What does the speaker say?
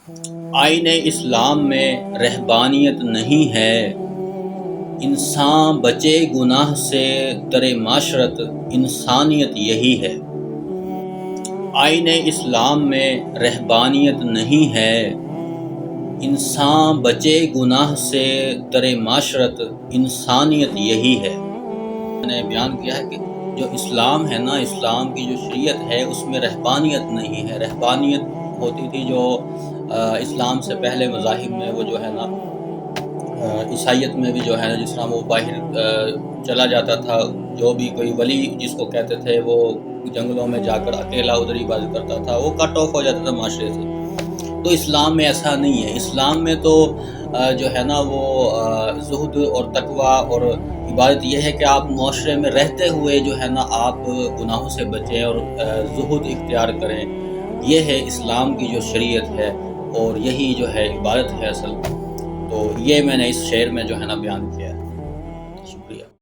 آئین اسلام میں رہبانیت نہیں ہے، انسان بچے گناہ سے در معاشرت انسانیت یہی ہے۔ آئین اسلام میں رہبانیت نہیں ہے، انسان بچے گناہ سے در معاشرت انسانیت یہی ہے۔ میں نے بیان کیا ہے کہ جو اسلام ہے نا، اسلام کی جو شریعت ہے اس میں رہبانیت نہیں ہے۔ رہبانیت ہوتی تھی جو اسلام سے پہلے مذاہب میں، وہ جو ہے نا عیسائیت میں بھی جو ہے جس طرح وہ باہر چلا جاتا تھا، جو بھی کوئی ولی جس کو کہتے تھے وہ جنگلوں میں جا کر اکیلا ادھر عبادت کرتا تھا، وہ کٹ آف ہو جاتا تھا معاشرے سے۔ تو اسلام میں ایسا نہیں ہے۔ اسلام میں تو جو ہے نا وہ زہد اور تقویٰ اور عبادت یہ ہے کہ آپ معاشرے میں رہتے ہوئے جو ہے نا آپ گناہوں سے بچیں اور زہد اختیار کریں۔ یہ ہے اسلام کی جو شریعت ہے، اور یہی جو ہے عبادت ہے اصل۔ تو یہ میں نے اس شعر میں جو ہے نا بیان کیا ہے۔ شکریہ۔